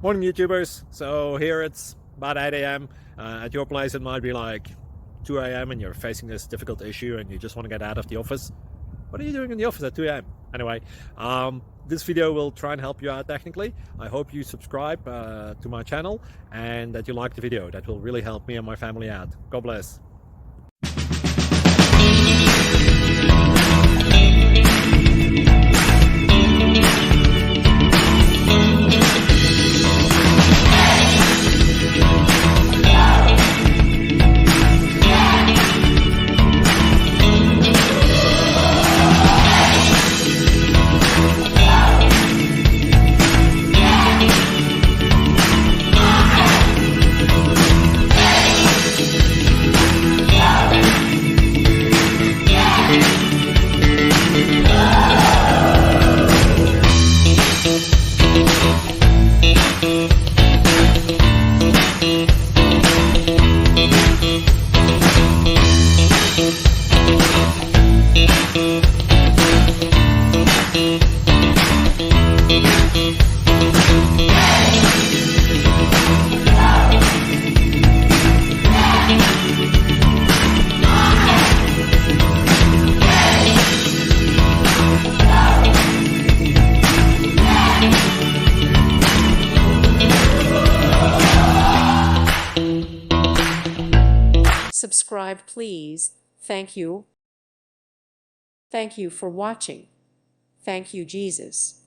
Morning YouTubers. So here it's about 8 a.m. At your place it might be like 2 a.m. and you're facing this difficult issue and you just want to get out of the office. What are you doing in the office at 2 a.m.? Anyway, this video will try and help you out technically. I hope you subscribe to my channel and that you like the video. That will really help me and my family out. God bless. Subscribe, please. Thank you. Thank you for watching. Thank you, Jesus.